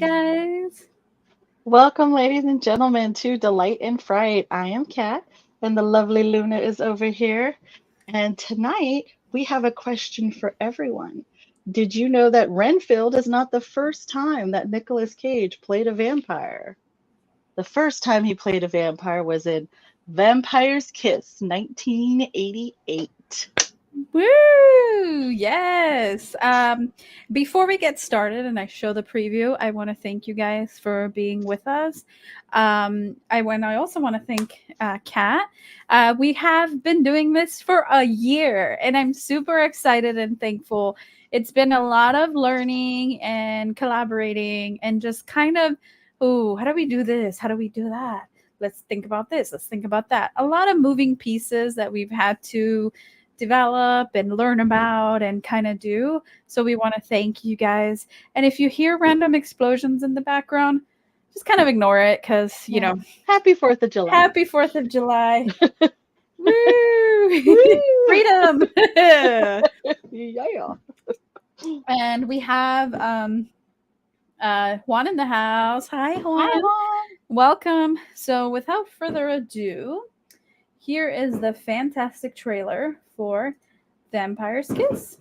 guys. Welcome, ladies and gentlemen, to Delight and Fright. I am Kat, and the lovely Luna is over here. And tonight we have a question for everyone. Did you know that Renfield is not the first time that Nicolas Cage played a vampire? The first time he played a vampire was in Vampire's Kiss, 1988. Woo! Yes. Before we get started and I show the preview, I want to thank you guys for being with us. I also want to thank Kat. We have been doing this for a year, and I'm super excited and thankful. It's been a lot of learning and collaborating, and just kind of, oh, how do we do this? How do we do that? Let's think about this. Let's think about that. A lot of moving pieces that we've had to develop and learn about and kind of do. So we want to thank you guys. And if you hear random explosions in the background, just kind of ignore it because, Happy 4th of July. happy 4th of July. Woo! Woo! Freedom. Yeah. And we have Juan in the house. Hi, Juan. Hi, Mom. Welcome. So without further ado, here is the fantastic trailer for Vampire's Kiss.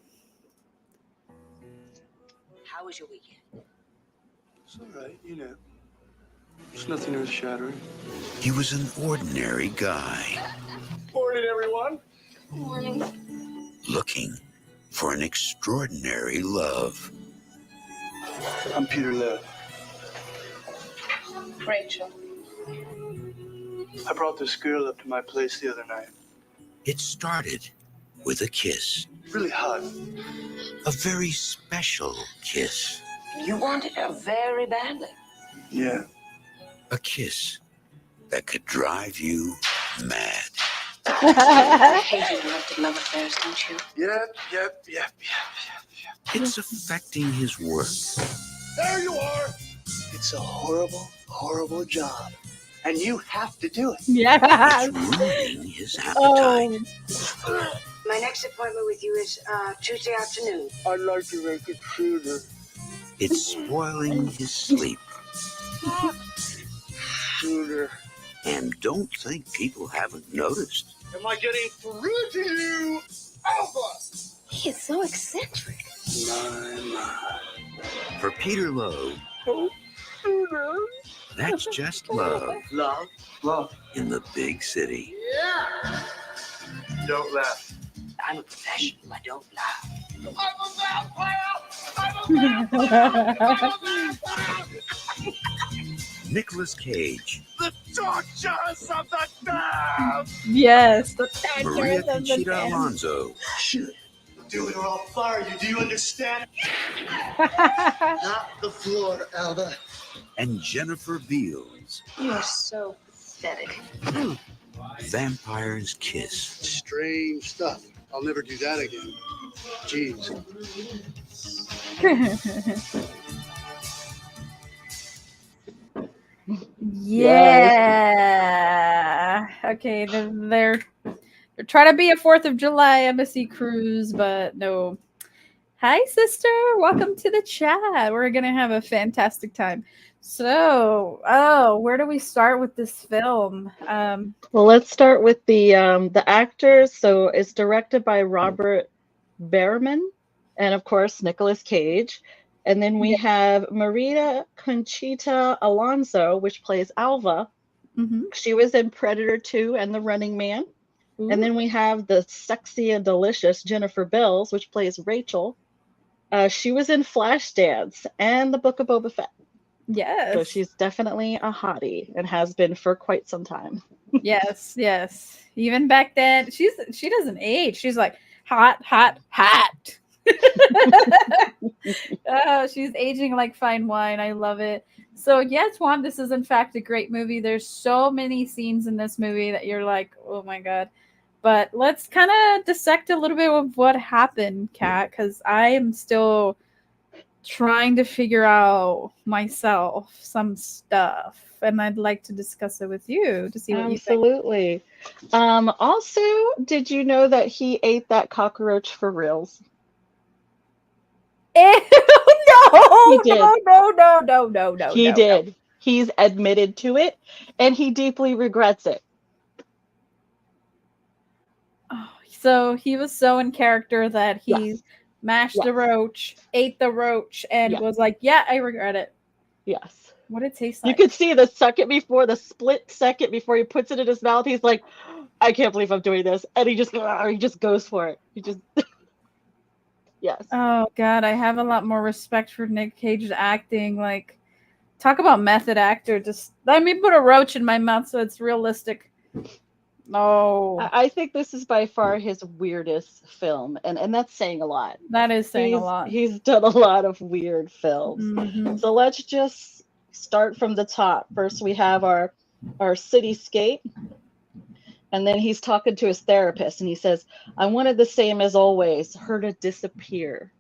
How was your weekend? It's all right, It's nothing earth-shattering. He was an ordinary guy Morning, everyone. Morning. looking for an extraordinary love. I'm Peter Lev. Rachel. I brought this girl up to my place the other night. It started with a kiss, Really hot. a very special kiss, You wanted her very badly. Yeah. a kiss that could drive you mad. I hate interrupted love affairs, don't you? Yep. It's affecting his work, There you are. It's a horrible, horrible job. And you have to do it. Yes. it's ruining his Oh, appetite. My next appointment with you is Tuesday afternoon. I'd like to make it sooner. It's spoiling his sleep. Sooner. And don't think people haven't noticed. Am I getting through to you? Alpha! He is so eccentric. My. For Peter Lowe, Oh, sooner. that's just love Love. in the big city. Yeah. Don't laugh. I'm a professional. I don't laugh. I'm a vampire! Nicolas Cage, The tortures of the damned! yes. The Maria tortures of the Conchita damned. Alonso, Shit. Do it or I'll fire you. Do you understand? Not the floor, Alba. and Jennifer Beals. You are so pathetic. Vampire's Kiss. Strange stuff. I'll never do that again. Jeez. Yeah. Okay, they're trying to be a 4th of July embassy cruise, but no. Hi, sister. Welcome to the chat. We're gonna have a fantastic time. So, where do we start with this film? Well, let's start with the actors. So it's directed by Robert Behrman, and of course Nicolas Cage. And then we have Maria Conchita Alonso, which plays Alva. Mhm. She was in Predator 2 and The Running Man. And then we have the sexy and delicious Jennifer Beals, which plays Rachel. She was in Flashdance and The Book of Boba Fett. Yes. So she's definitely a hottie and has been for quite some time. Yes. Even back then, she doesn't age. She's like hot. Oh, she's aging like fine wine. I love it. So yes, Juan, this is in fact a great movie. There's so many scenes in this movie that you're like, oh my god. But let's kind of dissect a little bit of what happened, Kat, because I am still trying to figure out myself some stuff, and I'd like to discuss it with you to see what you think. Absolutely. Also, did you know that he ate that cockroach for reals? Ew, He no, did. He no. did. He's admitted to it, and he deeply regrets it. Oh, so he was so in character that he Yes. mashed the Yes. roach, ate the roach, and Yes. was like, "Yeah, I regret it." Yes. What did it taste You like? could see the split second before he puts it in his mouth. He's like, I can't believe I'm doing this. And he just goes for it. He just, yes. Oh God, I have a lot more respect for Nick Cage's acting. Like, talk about method actor. Just let me put a roach in my mouth so it's realistic. No, I think this is by far his weirdest film. And that's saying a lot. that is saying a lot. He's done a lot of weird films. Hmm. So let's just start from the top. First, we have our cityscape. And then he's talking to his therapist and he says, I wanted the same as always, her to disappear.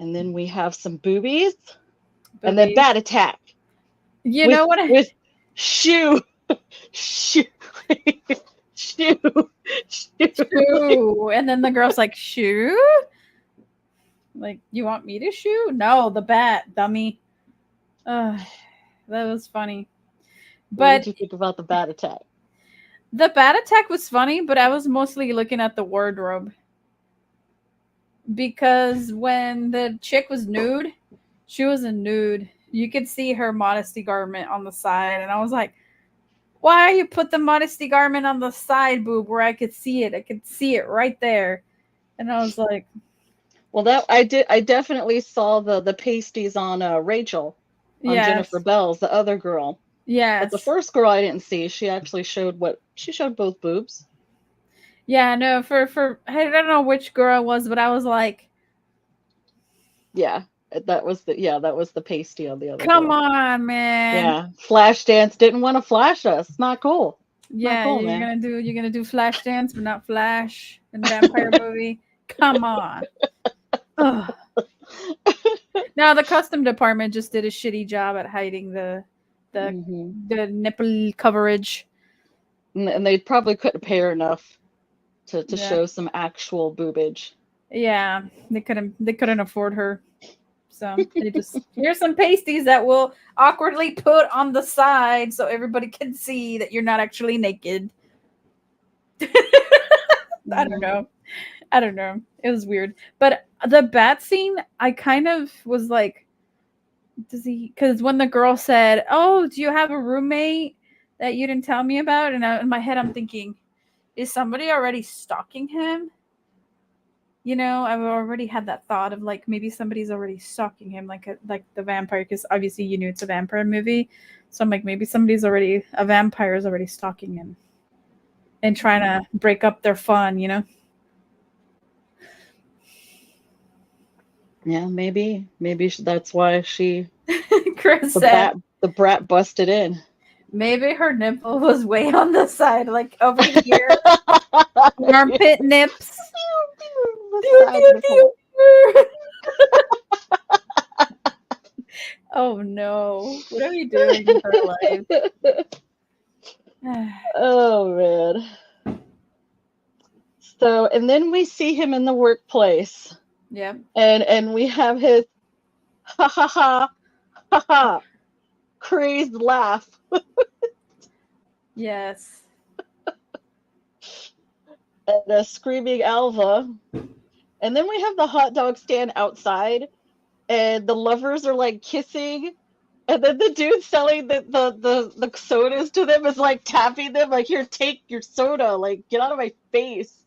And then we have some boobies. And then bat attack You know what? with shoe shoe shoe Shoe. And then the girl's like, shoe? Like, you want me to shoe? No, the bat, dummy. That was funny. What did But you think about the bat attack? the bat attack was funny, but I was mostly looking at the wardrobe. Because when the chick was nude, she was a nude. You could see her modesty garment on the side. And I was like, why you put the modesty garment on the side boob where I could see it? I could see it right there. And I was like, Well, that I definitely saw the pasties on Rachel, on yes, Jennifer Bell's, the other girl. But the yes. first girl I didn't see. She actually showed both boobs. Yeah, no, for I don't know which girl it was, but I was like, Yeah, that was the pasty on the other come girl. on, man. Yeah, Flashdance didn't want to flash us. Not cool. Yeah, Not cool, you're man. gonna do Flash Dance, but not Flash in vampire movie. Come on. Ugh. Now the custom department just did a shitty job at hiding the nipple coverage. And they probably couldn't pay her enough to Yeah. show some actual boobage. Yeah, they couldn't afford her. So they just here's some pasties that we'll awkwardly put on the side so everybody can see that you're not actually naked. I don't know. It was weird. But the bat scene, I kind of was like, does he? Because when the girl said, "Oh, do you have a roommate that you didn't tell me about?" And in my head, I'm thinking, is somebody already stalking him? You know, I've already had that thought of like maybe somebody's already stalking him, like the vampire, because obviously you knew it's a vampire movie. So I'm like, maybe a vampire is already stalking him and trying to break up their fun, you know? Yeah, maybe that's why Chris said the brat busted in. maybe her nipple was way on the side, like over here, armpit nips. Oh no! What are we doing with our life? Oh man. So, and then we see him in the workplace. Yep. And we have his ha ha ha ha ha crazed laugh. Yes. And a screaming Alva. And then we have the hot dog stand outside and the lovers are like kissing. And then the dude selling the sodas to them is like tapping them, like, here, take your soda, like, get out of my face.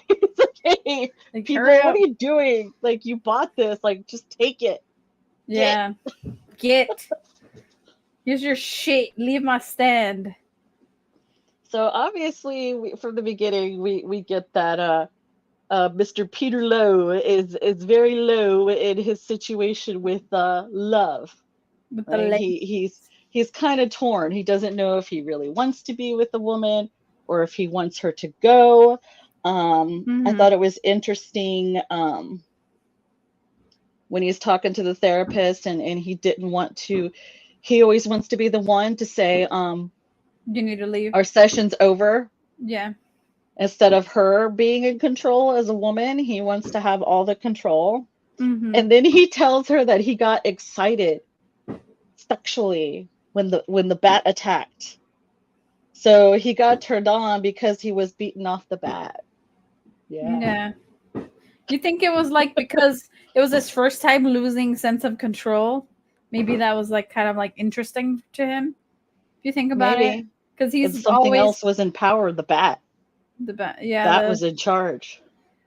It's like, hey, Like, people, hurry what up. are you doing? Like, you bought this, like, just take it. Yeah. Get. Here's your shit. Leave my stand. So obviously, from the beginning, we get that Mr. Peter Lowe is very low in his situation with love. With the Right? leg. He's kind of torn. He doesn't know if he really wants to be with a woman or if he wants her to go. I thought it was interesting when he's talking to the therapist and he didn't want to. He always wants to be the one to say, You need to leave. our session's over. Yeah. Instead of her being in control as a woman, he wants to have all the control. Mm-hmm. And then he tells her that he got excited sexually when the bat attacked. So he got turned on because he was beaten off the bat. Yeah. Yeah. You think it was like because it was his first time losing sense of control? Maybe that was like kind of like interesting to him. If you think about it, Maybe. because And he's something always else was in power, the bat. the bat. Yeah, Bat was in charge.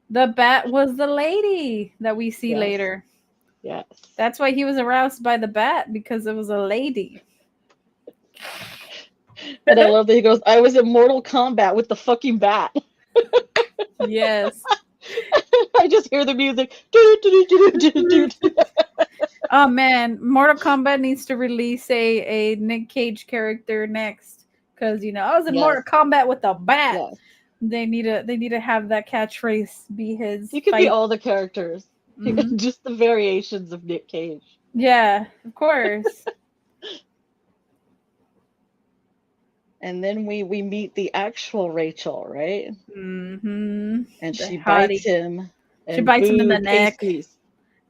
the bat was the lady that we see Yes. later. Yes. That's why he was aroused by the bat, because it was a lady. And I love that he goes, I was in Mortal Kombat with the fucking bat. Yes. I just hear the music. Do-do-do-do-do-do-do. Oh man, Mortal Kombat needs to release a Nick Cage character next, because I was in Yes. Mortal Kombat with a bat. Yes. They need to have that catchphrase be his. He could fight. be all the characters. Mhm. Just the variations of Nick Cage. Yeah, of course. And then we meet the actual Rachel, right? Mm-hmm. And The she hottie. bites him. And She bites him in the neck. pasties.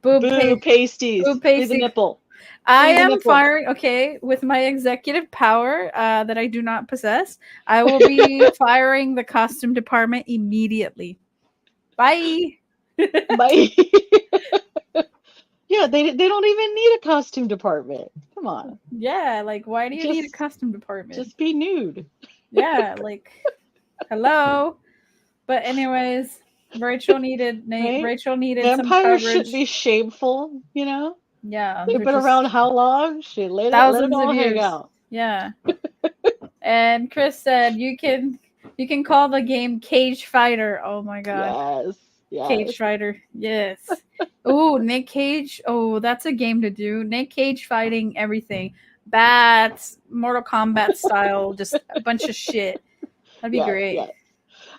Boob Boo pasties. Boob Free the pasty. nipple. I Free the am nipple. firing. Okay, with my executive power that I do not possess, I will be firing the costume department immediately. Bye. Bye. Yeah, they don't even need a costume department. Come on. Yeah, like why do you need a Just- costume department? Just be nude. Yeah, like hello. But anyways, Rachel needed Right? Rachel needed some Vampires coverage. should be shameful, you know? Yeah, They've they're been just around how long? Shit, let it thousands all of hang years. out. Yeah. And Chris said you can call the game Cage Fighter. Oh my god. Yes. Yes. Cage Fighter. Yes. Oh, Nick Cage. Oh, that's a game to do. Nick Cage fighting everything. Bats, Mortal Kombat style, just a bunch of shit. That'd be Yes, great. yes.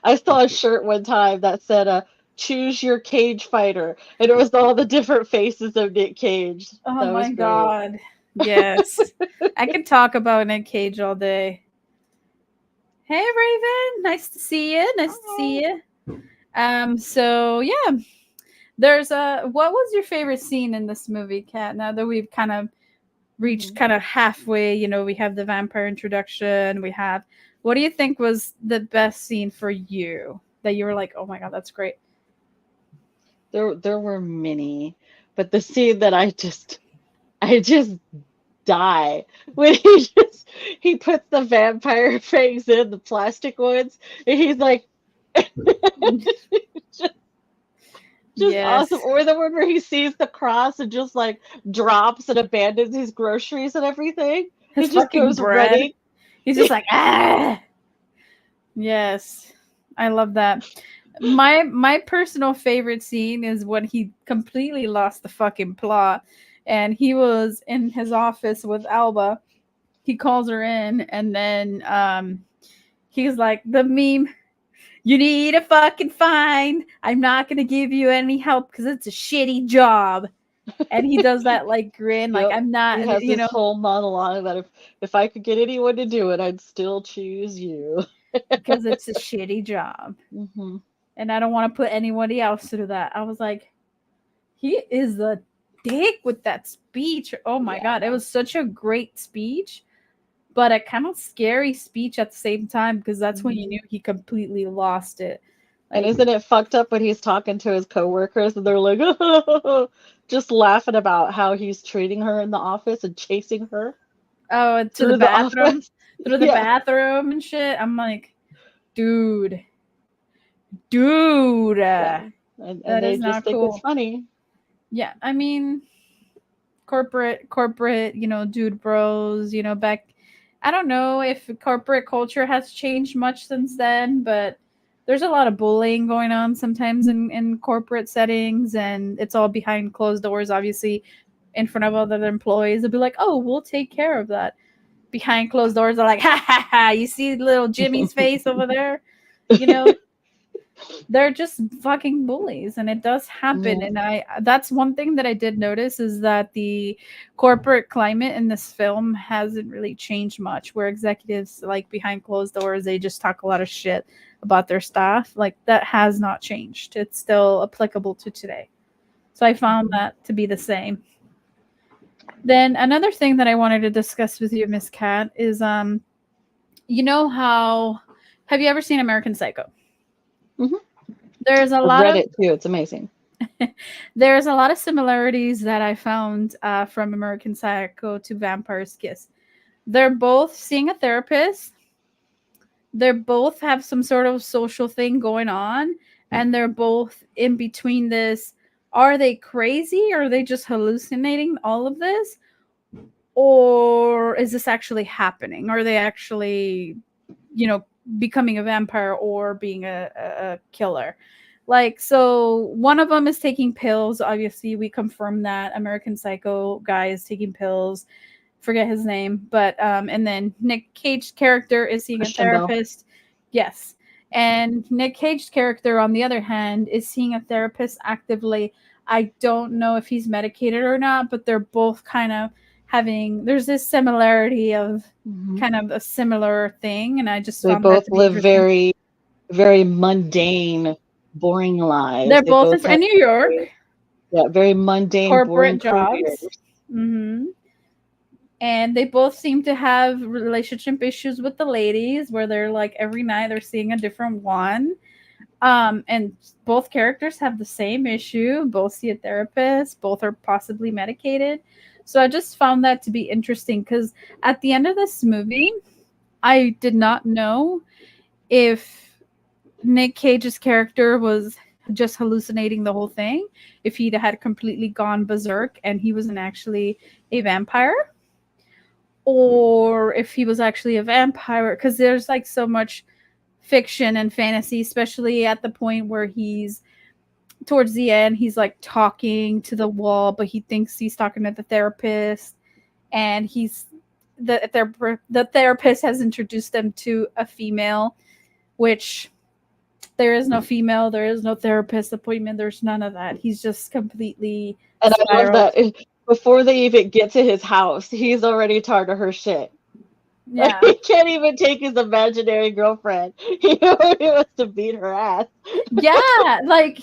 I saw a shirt one time that said choose your cage fighter, and it was all the different faces of Nick Cage. Oh That was my great. god. Yes. I could talk about Nick Cage all day. Hey Raven, nice to see you. Nice to see you. So yeah. There's what was your favorite scene in this movie, Kat? Now that we've kind of reached kind of halfway, we have the vampire introduction, what do you think was the best scene for you that you were like, oh my god, that's great? There were many, but the scene that I just die when he puts the vampire fangs in the plastic ones, and he's like just Yes. awesome. Or the one where he sees the cross and just like drops and abandons his groceries and everything. His He just fucking goes bread. running. He's just like, ah. Yes, I love that. My personal favorite scene is when he completely lost the fucking plot, and he was in his office with Alba. He calls her in, and then he's like, the meme, you need a fucking fine. I'm not gonna give you any help because it's a shitty job. And he does that like grin, like Yep. I'm not, He has this whole monologue that if I could get anyone to do it, I'd still choose you. because it's a shitty job. Mm-hmm. And I don't want to put anybody else through that. I was like, he is a dick with that speech. Oh my god, it was such a great speech, but a kind of scary speech at the same time, because that's when you knew he completely lost it. And isn't it fucked up when he's talking to his coworkers and they're like, just laughing about how he's treating her in the office and chasing her? Oh, to through the bathroom, through the Yeah. bathroom and shit. I'm like, dude. Yeah. And That they is just not think cool. it's funny. Yeah, I mean, corporate, dude bros, back. I don't know if corporate culture has changed much since then, but there's a lot of bullying going on sometimes in corporate settings, and it's all behind closed doors, obviously, in front of other employees. They'll be like, oh, we'll take care of that. Behind closed doors, they're like, ha ha ha, you see little Jimmy's face over there? They're just fucking bullies, and it does happen. And that's one thing that I did notice, is that the corporate climate in this film hasn't really changed much, where executives, like, behind closed doors, they just talk a lot of shit about their staff. Like, that has not changed. It's still applicable to today. So I found that to be the same. Then another thing that I wanted to discuss with you, Miss Cat, is you know how have you ever seen American Psycho? Mhm. There's a I've lot read of it too. It's amazing. there's a lot of similarities that I found from American Psycho to Vampire's Kiss. They're both seeing a therapist. They both have some sort of social thing going on, and they're both in between this. Are they crazy? Or are they just hallucinating all of this? Or is this actually happening? Are they actually, you know, becoming a vampire or being a killer? Like, so one of them is taking pills. Obviously, we confirmed that American Psycho guy is taking pills. Forget his name, but and then Nick Cage's character is seeing a Christian Bale. therapist. Yes. And Nick Cage's character, on the other hand, is seeing a therapist actively. I don't know if he's medicated or not, but they're both kind of having, there's this similarity of Mhm. kind of a similar thing. And I just They found that both to be live interesting. very, very mundane, boring lives. They're They both both in have New York, very, yeah, very mundane, boring corporate careers. jobs. Hmm. And they both seem to have relationship issues with the ladies where they're like every night they're seeing a different one. And both characters have the same issue, both see a therapist, both are possibly medicated. So I just found that to be interesting because at the end of this movie I did not know if Nick Cage's character was just hallucinating the whole thing, if he'd had completely gone berserk and he wasn't actually a vampire, or if he was actually a vampire, because there's like so much fiction and fantasy, especially at the point where he's towards the end, he's like talking to the wall, but he thinks he's talking to the therapist, and he's the therapist has introduced them to a female, which there is no female, there is no therapist appointment, there's none of that. He's just completely And I love spiraled. that before they even get to his house, he's already tired of her shit. Like, Yeah. he can't even take his imaginary girlfriend. He already wants to beat her ass. Yeah, like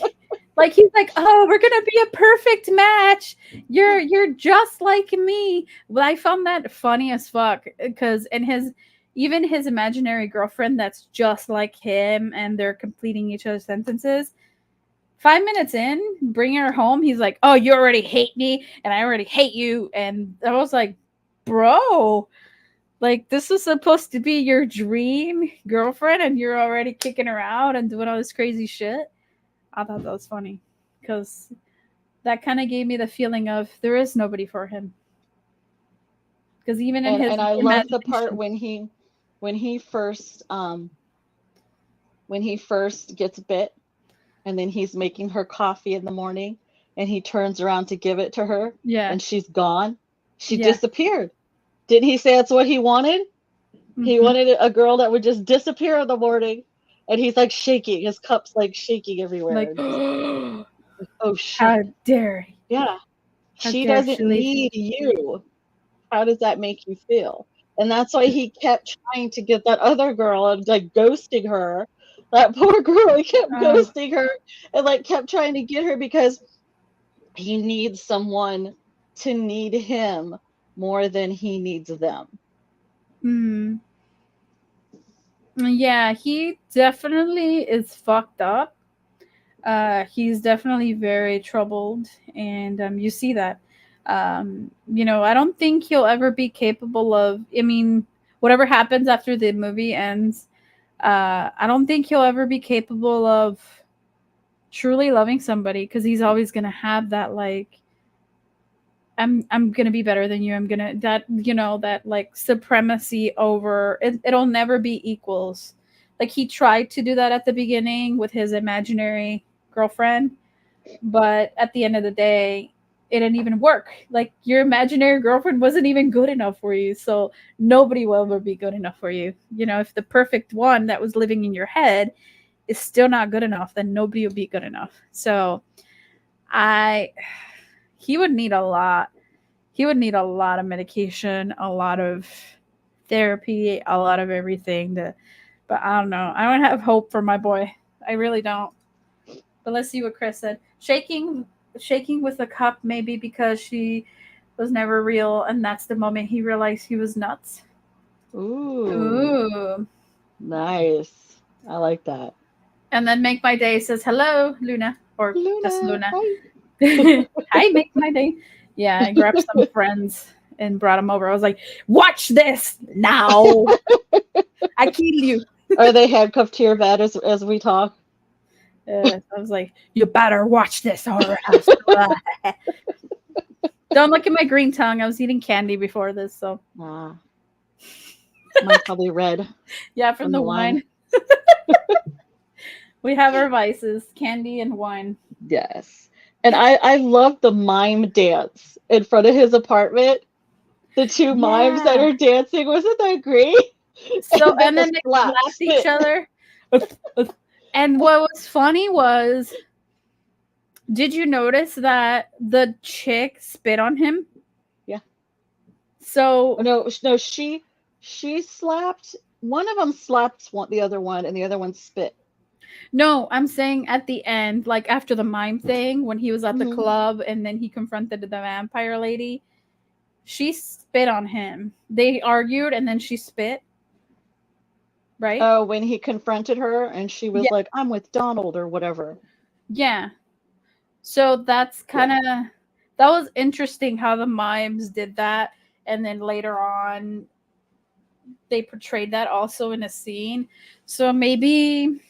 he's like, "Oh, we're gonna be a perfect match. You're just like me." Well, I found that funny as fuck because and his even his imaginary girlfriend that's just like him, and they're completing each other's sentences. 5 minutes in, bringing her home, he's like, "Oh, you already hate me, and I already hate you." And I was like, "Bro, like this was supposed to be your dream girlfriend, and you're already kicking her out and doing all this crazy shit." I thought that was funny because that kind of gave me the feeling of there is nobody for him. Because even in his And I love the part imagination, when he first when he first gets bit, and then he's making her coffee in the morning, and he turns around to give it to her, yeah, and she's gone. She yeah, disappeared. Didn't he say that's what he wanted? He hmm, wanted a girl that would just disappear in the morning, and he's like shaking. His cup's like shaking everywhere, like, and he's like, "Oh shit, how dare, yeah, how she dare doesn't she leave? need you. How does that make you feel?" And that's why he kept trying to get that other girl and like ghosting her. That poor girl, he kept Oh, ghosting her and like kept trying to get her because he needs someone to need him more than he needs them. hmm. Yeah, he definitely is fucked up. He's definitely very troubled, and you see that. You know, I don't think he'll ever be capable of. I mean, whatever happens after the movie ends, I don't think he'll ever be capable of truly loving somebody because he's always gonna have that like I'm gonna be better than you. I'm gonna that you know that like supremacy over it. It'll never be equals. Like he tried to do that at the beginning with his imaginary girlfriend, but at the end of the day, it didn't even work. Like your imaginary girlfriend wasn't even good enough for you, so nobody will ever be good enough for you. You know, if the perfect one that was living in your head is still not good enough, then nobody will be good enough. So I he would need a lot. He would need a lot of medication, a lot of therapy, a lot of everything to but I don't know. I don't have hope for my boy. I really don't. But let's see what Chris said. Shaking shaking with a cup, maybe because she was never real, and that's the moment he realized he was nuts. Ooh, Ooh. nice. I like that. And then Make My Day says, "Hello, Luna," or just Luna, Luna. hi. Hi, Make My Day. Yeah, I grabbed some friends and brought them over. I was like, "Watch this now! I kill you." Are they handcuffed to your bed as we talk? I was like, "You better watch this, or else." Don't look at my green tongue. I was eating candy before this, so Ah, mine's probably red yeah, from from the the wine. wine. We have our vices: candy and wine. Yes. And I love the mime dance in front of his apartment. The two mimes that Yeah. are dancing, wasn't that great? So, And then and the then they slap slapped each spit. other. And what was funny was, did you notice that the chick spit on him? Yeah. Oh, So, no, she slapped one of them slapped the other one, and the other one spit. no, I'm saying at the end, like after the mime thing, when he was at the Hmm. club and then he confronted the vampire lady, she spit on him. They argued and then she spit, right? Oh, when he confronted her and she was Yeah. like, "I'm with Donald" or whatever. Yeah. So that's kind Yeah. of, that was interesting how the mimes did that, and then later on they portrayed that also in a scene. So maybe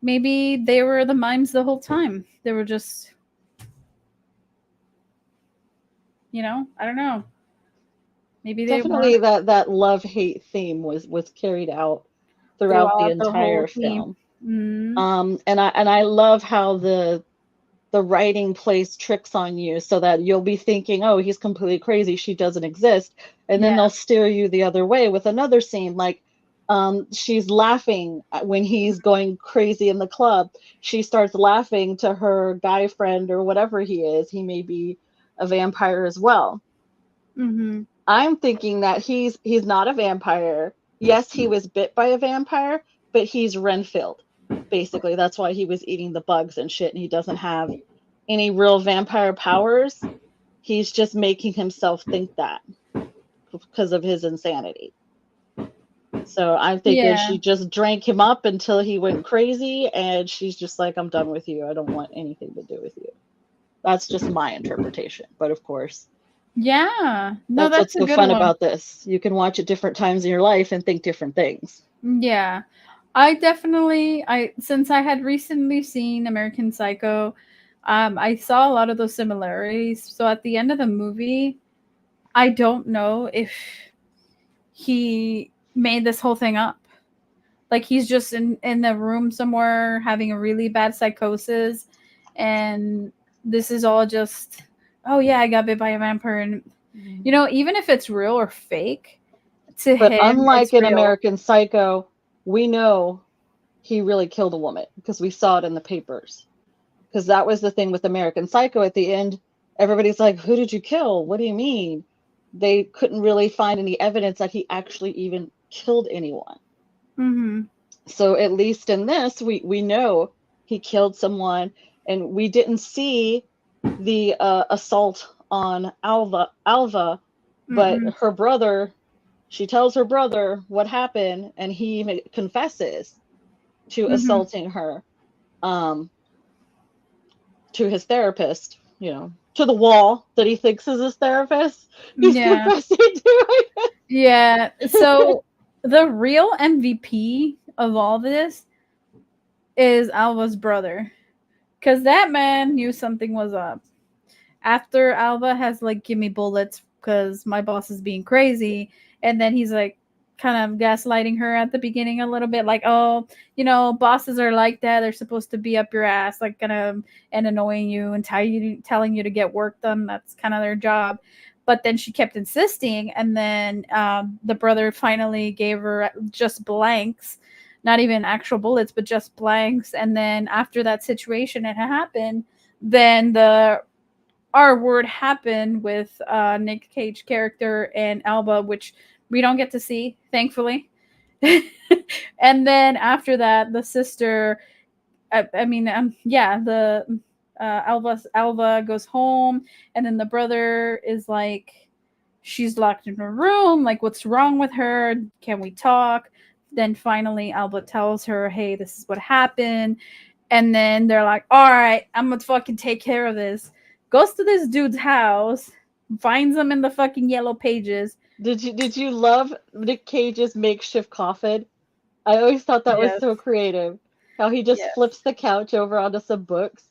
they were the mimes the whole time. They were just, I don't know. Maybe they weren't Definitely that love-hate theme was carried out throughout the throughout the whole entire team. film. Mm, And I love how the writing plays tricks on you so that you'll be thinking, oh, he's completely crazy, she doesn't exist. And then yeah. they'll steer you the other way with another scene, like she's laughing when he's going crazy in the club. She starts laughing to her guy friend or whatever he is. He may be a vampire as well. Mm-hmm. I'm thinking that he's not a vampire. Yes, he was bit by a vampire, but he's Renfield. Basically, that's why he was eating the bugs and shit, and he doesn't have any real vampire powers. He's just making himself think that because of his insanity. So I'm thinking Yeah. she just drank him up until he went crazy, and she's just like, I'm done with you. I don't want anything to do with you. That's just my interpretation. But of course, Yeah. No, that's what's that's a so good fun one. about this. You can watch at different times in your life and think different things. Yeah. I since I had recently seen American Psycho, I saw a lot of those similarities. So at the end of the movie, I don't know if he made this whole thing up. Like he's just in the room somewhere having a really bad psychosis, and this is all just, oh yeah, I got bit by a vampire, and even if it's real or fake, to But him unlike it's in real. American Psycho, we know he really killed a woman because we saw it in the papers. Because that was the thing with American Psycho at the end. Everybody's like, who did you kill? What do you mean? They couldn't really find any evidence that he actually even killed anyone. Mm-hmm. So at least in this, we know he killed someone, and we didn't see the assault on Alva, but Mm-mm. her brother, she tells her brother what happened, and he even confesses to Mm-hmm. assaulting her, um, to his therapist, to the wall that he thinks is his therapist. He's Yeah. confessing to Yeah. it. So the real MVP of all this is Alva's brother. Because that man knew something was up. After Alva has like, give me bullets because my boss is being crazy, and then he's like kind of gaslighting her at the beginning a little bit, like, oh, bosses are like that. They're supposed to be up your ass, like kind of, and annoying you and telling you to get work done. That's kind of their job. But then she kept insisting, and then the brother finally gave her just blanks, not even actual bullets, but just blanks. And then after that situation had happened, then the R word happened with Nick Cage character and Alba, which we don't get to see, thankfully. And then after that, the sister, I mean, yeah, Alva goes home, and then the brother is like, she's locked in her room. Like, what's wrong with her? Can we talk? Then finally, Alva tells her, "Hey, this is what happened." And then they're like, "All right, I'm gonna fucking take care of this." Goes to this dude's house, finds him in the fucking yellow pages. Did you love Nick Cage's makeshift coffin? I always thought that was Yes, so creative. How he just yes, flips the couch over onto some books.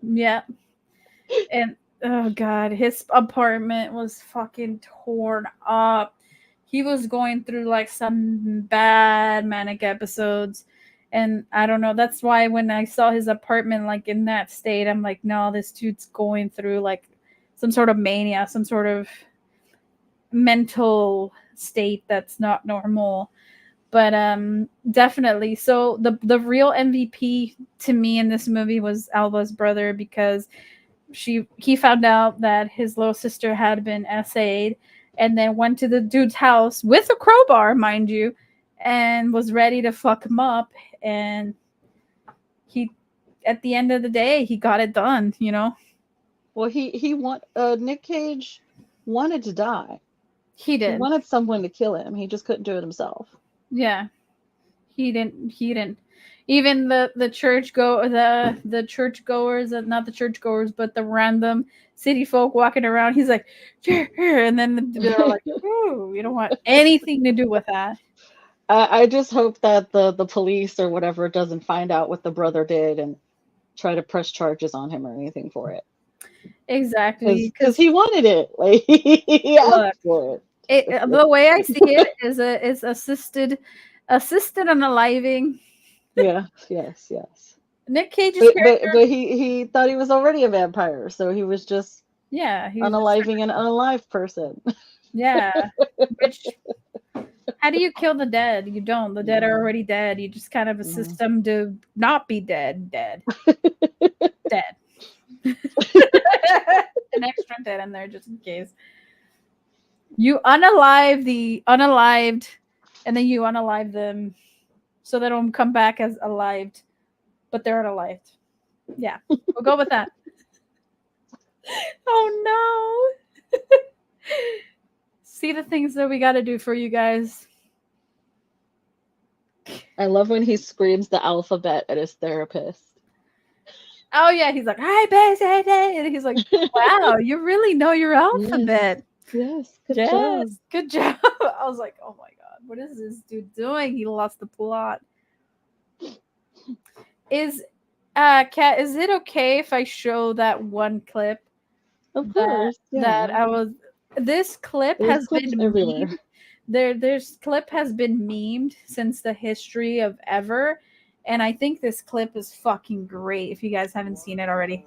yeah. And oh god, his apartment was fucking torn up. He was going through like some bad manic episodes, and I don't know, that's why when I saw his apartment like in that state, I'm like, no, this dude's going through like some sort of mania, some sort of mental state that's not normal. But definitely, so the real MVP to me in this movie was Alva's brother, because he found out that his little sister had been essayed, and then went to the dude's house with a crowbar, mind you, and was ready to fuck him up. And he, at the end of the day, he got it done, you know. Well, Nick Cage wanted to die. He He did. wanted someone to kill him. He just couldn't do it himself. Yeah, he didn't even the the church goers, not the church goers, but the random city folk walking around, he's like, and then they're like, ooh, we don't want anything to do with that. I just hope that the police or whatever doesn't find out what the brother did and try to press charges on him or anything for it. Exactly, Because because he wanted it. Like he asked look, for the it. way I see it is assisted unaliving. Yeah, yes, yes. Nick Cage's But character, he thought he was already a vampire, so he was just yeah, he's just unaliving an unalive person. yeah. Which, how do you kill the dead? You don't. The dead are No, already dead. You just kind of no. assist them to not be dead. Dead. Dead. An extra dead in there just in case. You unalive the unalived, and then you unalive them so they don't come back as alived, but they're unalived. Yeah, we'll go with that. Oh no. See the things that we got to do for you guys. I love when he screams the alphabet at his therapist. Oh yeah, he's like, "Hi, baby," and he's like, "Wow, you really know your Yes, alphabet." yes, good job. Yes, good job. I was like, "Oh my god, what is this dude doing? He lost the plot." Is Kat, is it okay if I show that one clip Of that course, yeah. I was, this clip There's has clips been everywhere. memed. There's clip has been memed since the history of ever, and I think this clip is fucking great if you guys haven't seen it already.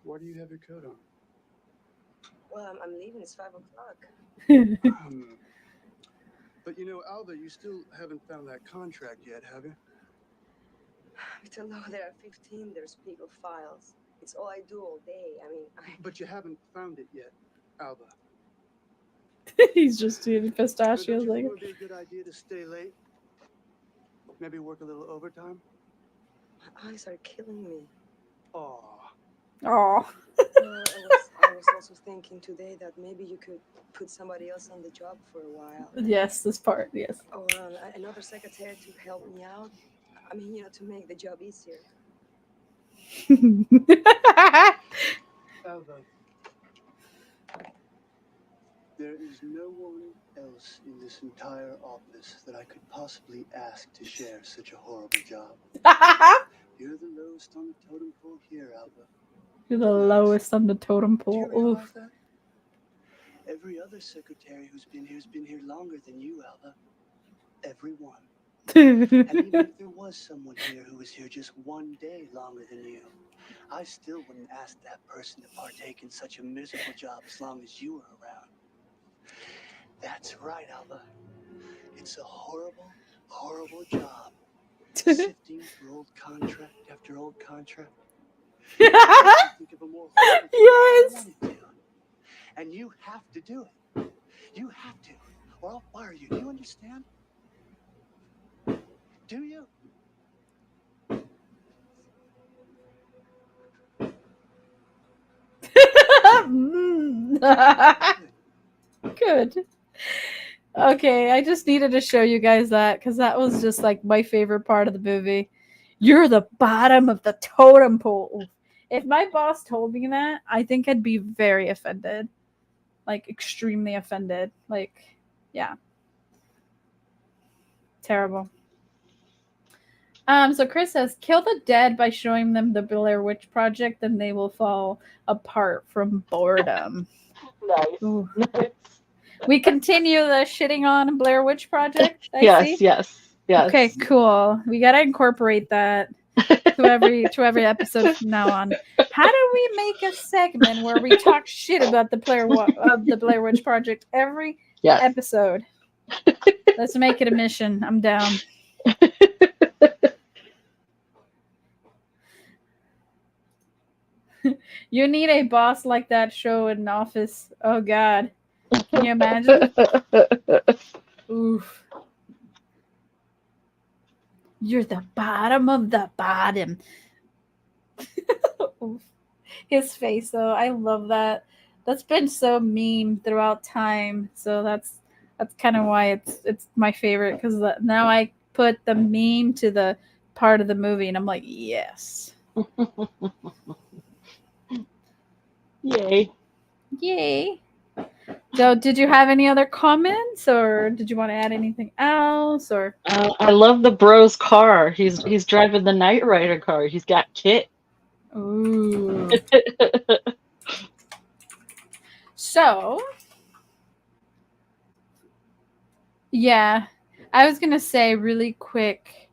Why do you have your coat on? Well, I'm leaving. It's 5 o'clock. But you know, Alva, you still haven't found that contract yet, have you? Below there are 15. There's legal files. It's all I do all day. I mean, But you haven't found it yet, Alva. He's just eating And pistachios don't you like think it would be a good idea to stay late? Maybe work a little overtime? my eyes are killing me. Aw. oh. Well, I was also thinking today that maybe you could put somebody else on the job for a while. Yes, this part, yes. Or another secretary to help me out. I mean, to make the job easier. Alva, there is no one else in this entire office that I could possibly ask to share such a horrible job. You're the lowest on the totem pole here, Alva. You're the lowest on the totem Do you pole. realize Oof. that? Every other secretary who's been here longer than you, Alva. Everyone. And even if there was someone here who was here just one day longer than you, I still wouldn't ask that person to partake in such a miserable job as long as you were around. That's right, Alva. It's a horrible, horrible job. Sifting through old contract after old contract. I can't think of a more horrible job Yes. I wanted to. And you have to do it. You have to, or I'll fire you. Do you understand? Do you? Good. Okay, I just needed to show you guys that because that was just like my favorite part of the movie. You're the bottom of the totem pole. If my boss told me that, I think I'd be very offended. Like, extremely offended. Like, yeah. Terrible. So Chris says, kill the dead by showing them the Blair Witch Project, and they will fall apart from boredom. Nice. Ooh. Nice. We continue the shitting on Blair Witch Project. Yes. Okay, cool. We gotta incorporate that to every episode from now on. How do we make a segment where we talk shit about the Blair Witch Project every episode? Let's make it a mission. I'm down. You need a boss like that show in office. Oh God. Can you imagine? Oof. You're the bottom of the bottom. Oof. His face though, I love that. That's been so meme throughout time. So that's kind of why it's my favorite, because now I put the meme to the part of the movie and I'm like, yes. Yay. So, did you have any other comments, or did you want to add anything else? Or I love the bro's car. He's driving the Knight Rider car. He's got Kit. Ooh. So, yeah, I was gonna say really quick.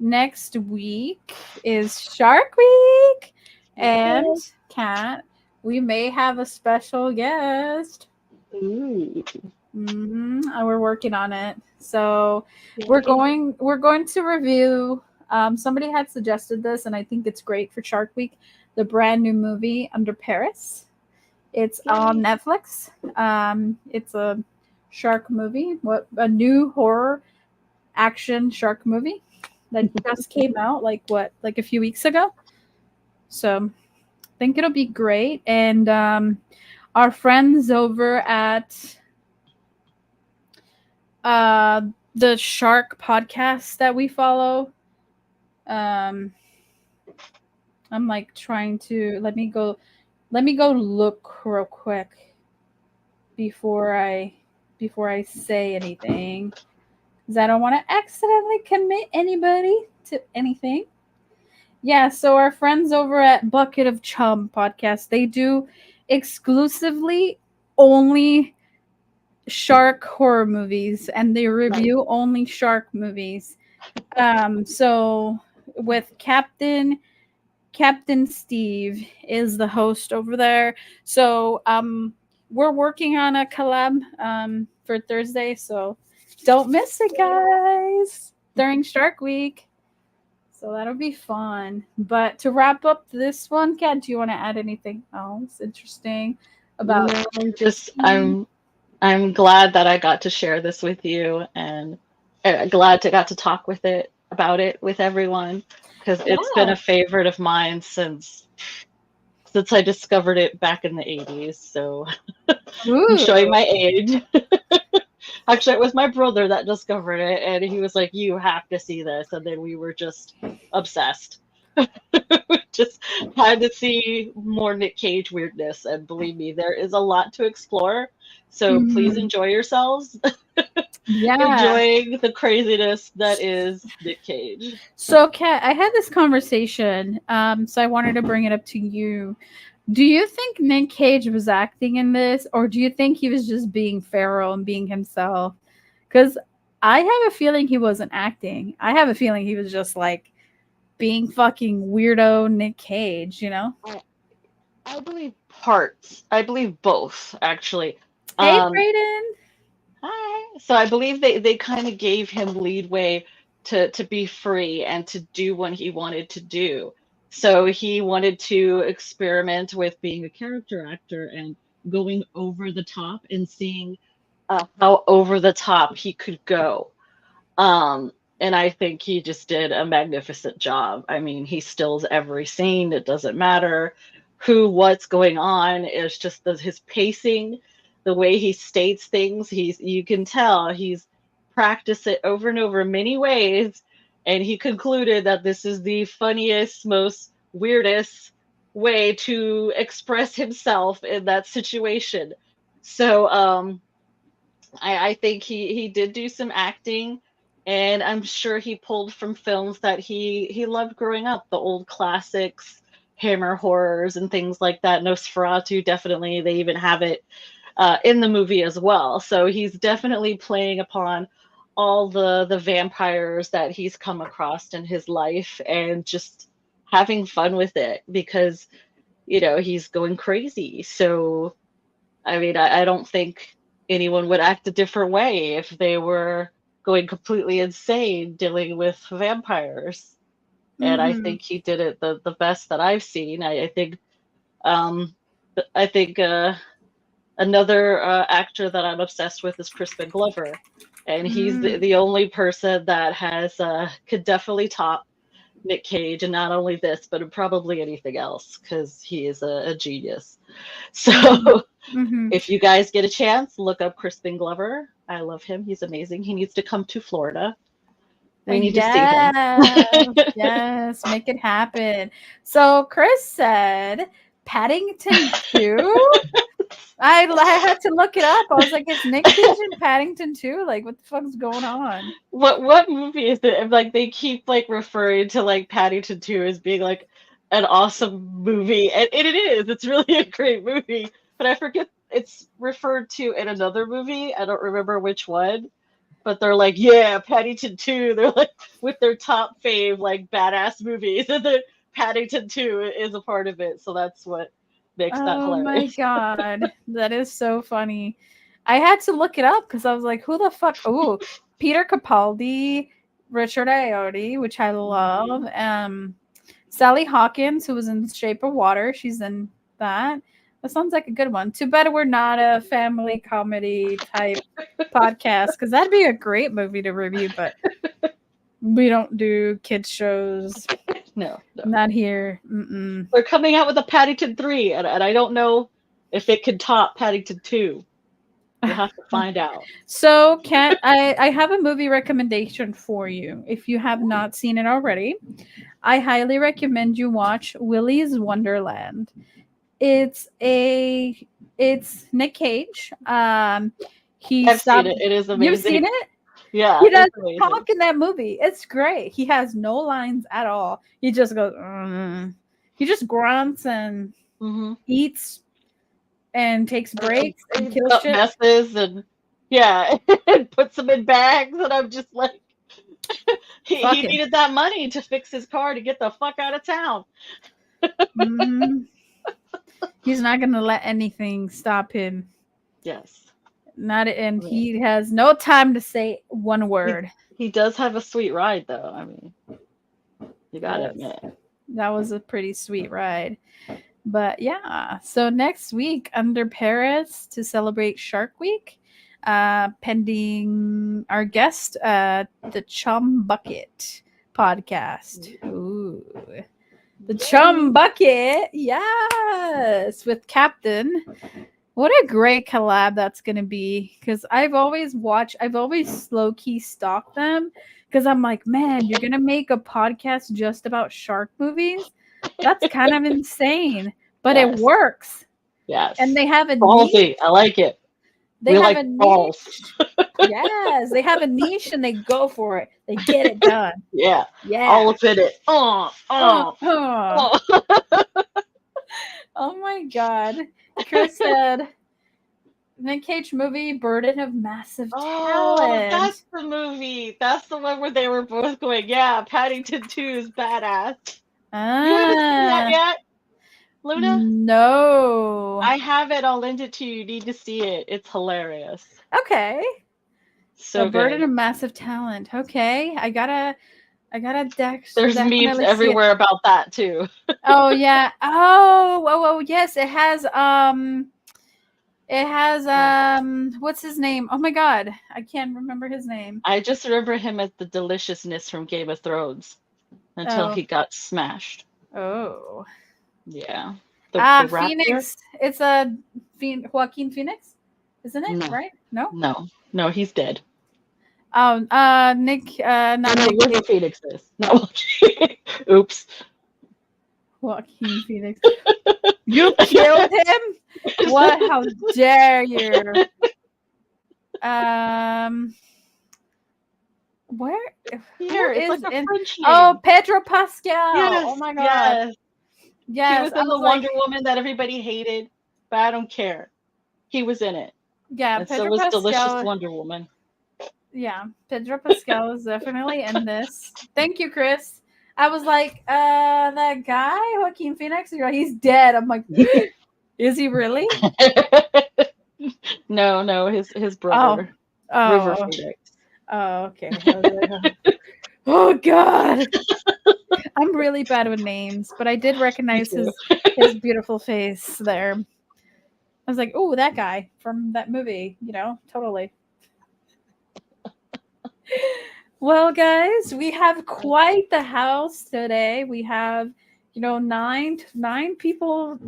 Next week is Shark Week, and Kat, we may have a special guest. Ooh. We're working on it, so we're going to review. Somebody had suggested this, and I think it's great for Shark Week. The brand new movie Under Paris. It's on Netflix. It's a shark movie. A new horror action shark movie that just came out like a few weeks ago. So I think it'll be great. And our friends over at the shark podcast that we follow, I'm like trying to let me go look real quick before I say anything, because I don't want to accidentally commit anybody to anything. Yeah, so our friends over at Bucket of Chum podcast, they do exclusively only shark horror movies, and they review only shark movies. So with Captain Steve is the host over there. So we're working on a collab for Thursday, so don't miss it, guys, during Shark Week. So that'll be fun. But to wrap up this one, Kat, do you want to add anything else interesting about? No, I'm glad that I got to share this with you, and glad to got to talk about it with everyone, because it's been a favorite of mine since I discovered it back in the 80s. So I'm showing my age. Actually, it was my brother that discovered it, and he was like, "You have to see this," and then we were just obsessed. Just had to see more Nick Cage weirdness, and believe me, there is a lot to explore. So please enjoy yourselves. Enjoying the craziness that is Nick Cage. So, Kat, I had this conversation, so I wanted to bring it up to you. Do you think Nick Cage was acting in this, or do you think he was just being feral and being himself? Because I have a feeling he wasn't acting. I have a feeling he was just like being fucking weirdo Nick Cage, you know? I believe parts. I believe both, actually. Hey, Brayden. Hi. So I believe they kind of gave him leadway to be free and to do what he wanted to do. So he wanted to experiment with being a character actor and going over the top and seeing how over the top he could go. And I think he just did a magnificent job. I mean, he stills every scene. It doesn't matter what's going on. It's just his pacing, the way he states things. You can tell he's practiced it over and over many ways, and he concluded that this is the funniest, most weirdest way to express himself in that situation. So I think he did do some acting, and I'm sure he pulled from films that he loved growing up, the old classics, Hammer horrors and things like that. Nosferatu, definitely. They even have it in the movie as well. So he's definitely playing upon all the vampires that he's come across in his life and just having fun with it because he's going crazy. So I mean, I don't think anyone would act a different way if they were going completely insane dealing with vampires. And I Mm-hmm. think he did it the best that I've seen. Um, I think another actor that I'm obsessed with is Crispin Glover, and he's Mm. the only person that has could definitely top Nick Cage, and not only this, but probably anything else because he is a genius. So. Mm-hmm. Mm-hmm. If you guys get a chance, look up Crispin Glover. I love him. He's amazing. He needs to come to Florida. We need to see him. Yes, yes, make it happen. So Chris said Paddington 2. I had to look it up. I was like, is Nick Cage in Paddington 2? Like, what the fuck's going on? What movie is it? Like they keep like referring to like Paddington 2 as being like an awesome movie, and it is. It's really a great movie. But I forget it's referred to in another movie. I don't remember which one. But they're like, yeah, Paddington 2. They're like with their top fave like badass movies, and then Paddington 2 is a part of it. So that's what makes that Oh my hilarious. god, that is so funny. I had to look it up because I was like, who the fuck? Oh, Peter Capaldi, Richard Ayoade, which I love. Sally Hawkins, who was in Shape of Water, she's in that. That sounds like a good one. Too bad we're not a family comedy type podcast because that'd be a great movie to review, but we don't do kids shows. No. Not here. Mm-mm. They're coming out with a Paddington 3, and I don't know if it could top Paddington 2. We'll have to find out. So, Kat, I have a movie recommendation for you. If you have not seen it already, I highly recommend you watch Willy's Wonderland. It's Nick Cage. He I've stopped. seen it. It is You've amazing. seen it? Yeah, He doesn't it's amazing. talk in that movie. It's great. He has no lines at all. He just goes. He just grunts and eats and takes breaks and kills shit. Messes and yeah, and puts them in bags, and I'm just like, he needed that money to fix his car to get the fuck out of town. Mm-hmm. He's not gonna let anything stop him. Yes. Not and he has no time to say one word. He does have a sweet ride though. I mean, you gotta admit. That was a pretty sweet ride. But yeah, so next week under Paris to celebrate Shark Week, pending our guest, the Chum Bucket podcast. Ooh. The Chum Bucket, yes, with Captain. What a great collab that's going to be. Because I've always low key stalked them. Because I'm like, man, you're going to make a podcast just about shark movies? That's kind of insane. But it works. Yes. And they have a ballsy. niche. I like it. They have a balls. niche. Yes, they have a niche and they go for it. They get it done. Yeah. Yeah. All up in it. Oh my god. Chris said Nick Cage movie, Burden of Massive Talent. That's the movie. That's the one where they were both going, yeah, Paddington 2 is badass. You haven't seen that yet, Luna? No. I have it. I'll lend it to you. You need to see it. It's hilarious. Okay. So Burden of Massive Talent. Okay. I gotta There's memes everywhere about that too. Oh yeah. Oh yes. It has what's his name? Oh my god. I can't remember his name. I just remember him as the deliciousness from Game of Thrones until he got smashed. Oh. Yeah. The raptor? Phoenix. It's a Joaquin Phoenix, isn't it? No, Right? No. no, he's dead. Oh, Nick. Not No, Nick River Cage. Phoenix is. No. Oops. Joaquin Phoenix. You killed him? What? How dare you? Where? Who Here, it's is like a in? French Oh, name. Pedro Pascal. Oh Yes, my God. yes. He Yes, was I in the was like, Wonder Woman that everybody hated, but I don't care. He was in it. yeah, And so Pedro was Delicious Pascal. Wonder Woman. Yeah, Pedro Pascal is definitely in this. Thank you, Chris. I was like, that guy, Joaquin Phoenix, you're like, he's dead. I'm like, is he really? No, his Oh, brother, River oh, Phoenix. oh, okay. I was like, oh God. I'm really bad with names, but I did Me recognize too. his beautiful face there. I was like, oh, that guy from that movie, totally. Well, guys, we have quite the house today. We have, nine people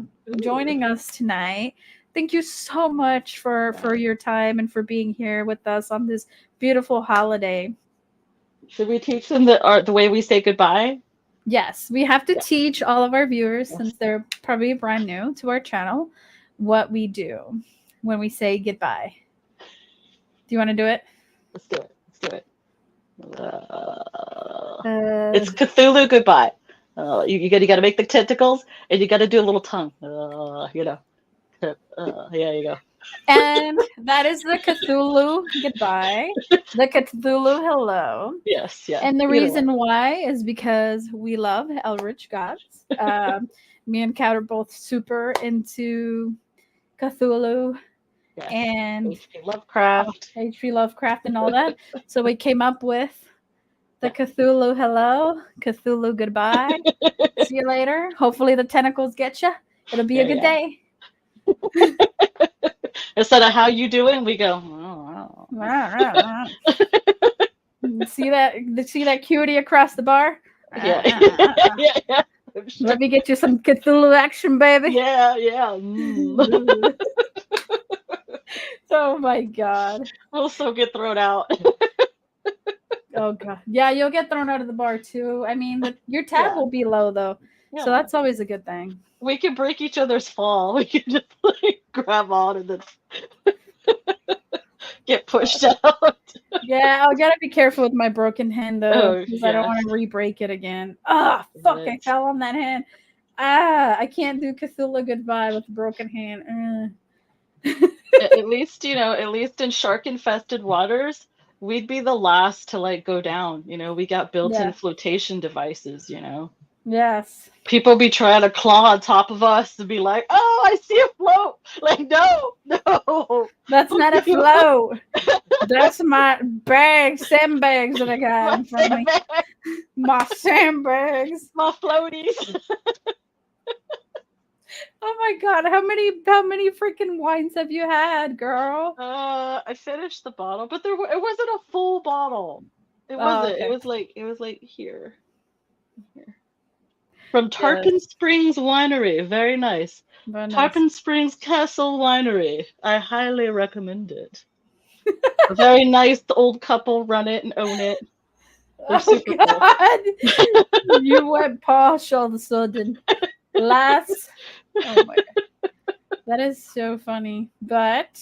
joining us tonight. Thank you so much for your time and for being here with us on this beautiful holiday. Should we teach them the way we say goodbye? Yes, we have to Yeah. teach all of our viewers, Yes. since they're probably brand new to our channel, what we do when we say goodbye. Do you want to do it? Let's do it. Let's do it. Uh, It's Cthulhu goodbye. You got to make the tentacles, and you got to do a little tongue. Yeah, you go. and that is the Cthulhu goodbye, the Cthulhu hello. Yes, yeah. And the Either way. reason why is because we love Eldritch gods. Me and Kat are both super into Cthulhu Yes. and H.P. Lovecraft. H.P. Lovecraft and all that. So we came up with the Cthulhu hello, Cthulhu goodbye. See you later. Hopefully the tentacles get you. It'll be a good day. Instead of how you doing, we go. See that cutie across the bar? Yeah. Yeah. Let me get you some Cthulhu action, baby. Yeah. Oh my God. We'll so get thrown out. Oh God. Yeah, you'll get thrown out of the bar too. I mean, your tab will be low though. Yeah. So that's always a good thing. We can break each other's fall. We can just grab on and then get pushed out. Yeah, I gotta be careful with my broken hand though, because I don't want to re-break it again. Ah, fuck! I fell on that hand. I can't do Cthulhu goodbye with a broken hand. At least in shark-infested waters, we'd be the last to go down. We got built-in flotation devices. Yes. People be trying to claw on top of us and be like, "Oh, I see a float!" Like, no, that's not a float. That's my sandbags that I got in front of me. My sandbags, my floaties. Oh my God! How many freaking wines have you had, girl? I finished the bottle, but it wasn't a full bottle. It wasn't. Okay. It was like here. From Tarpon Springs Winery. Very nice. Very nice. Tarpon Springs Castle Winery. I highly recommend it. A very nice old couple run it and own it. They're super God. Cool. You went posh all of a sudden. Oh my God. That is so funny. But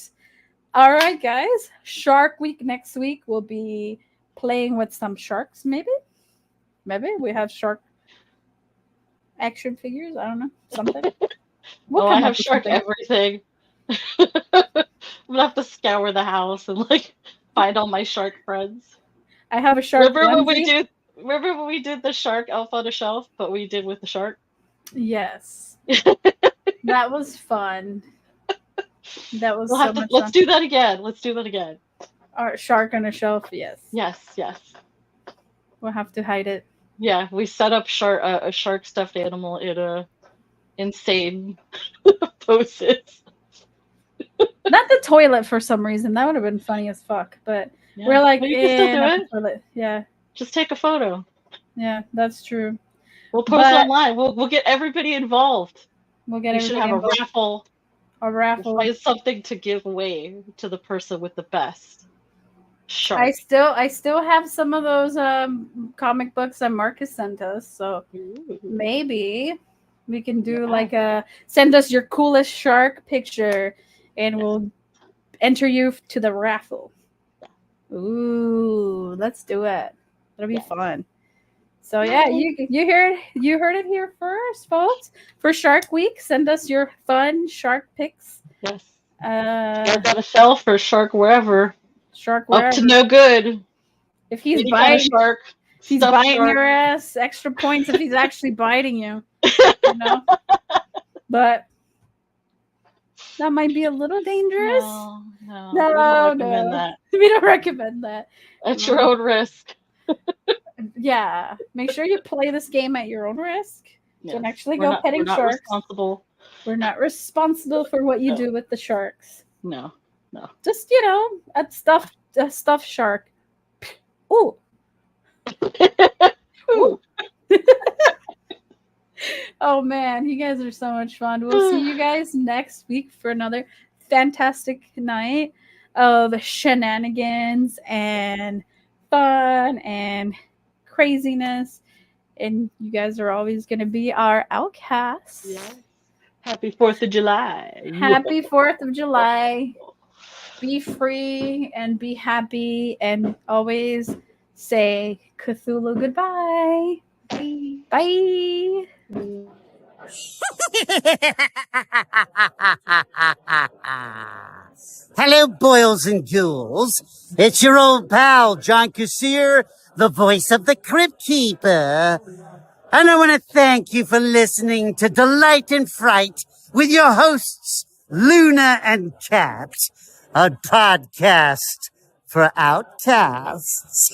all right, guys. Shark Week next week we'll be playing with some sharks, maybe. Maybe we have shark action figures. I don't know. Something. I have shark everything. I'm gonna have to scour the house and find all my shark friends. I have a shark. Remember when we did the shark elf on a shelf, but we did with the shark? Yes. That was fun. That was Let's do that again. Our shark on a shelf, yes. Yes. We'll have to hide it. Yeah, we set up a shark stuffed animal in a insane poses. Not the toilet for some reason. That would have been funny as fuck. But we're like, you can still do it. Toilet. Yeah. Just take a photo. Yeah, that's true. We'll post it online. We'll get everybody involved. We'll get We should everybody have a involved. raffle. A We'll raffle. find something to give away to the person with the best shark. I still have some of those comic books that Marcus sent us, so Ooh. maybe we can do like a send us your coolest shark picture, and we'll enter you to the raffle. Ooh, let's do it. It'll be fun. So yeah, you heard it here first, folks. For Shark Week, send us your fun shark pics. Yes. Shark on a shelf or shark wherever. Shark wherever. Up to no good. If he's Any biting, kind of shark. if he's biting your ass, extra points if he's actually biting you. You know, but that might be a little dangerous. No, we don't recommend that. We don't recommend that. At your own risk. Yeah, make sure you play this game at your own risk. Yes. Don't actually go petting sharks. Responsible. We're not responsible for what you do with the sharks. No. Just a stuffed shark. Ooh. Ooh. Oh man, you guys are so much fun. We'll see you guys next week for another fantastic night of shenanigans and fun and craziness. And you guys are always going to be our outcasts. Yes. Happy 4th of July. Happy 4th of July. Be free and be happy and always say Cthulhu goodbye. Bye. Bye. Hello, boils and ghouls. It's your old pal, John Kassir, the voice of the Crypt Keeper. And I want to thank you for listening to Delight and Fright with your hosts, Luna and Cat, a podcast for outcasts.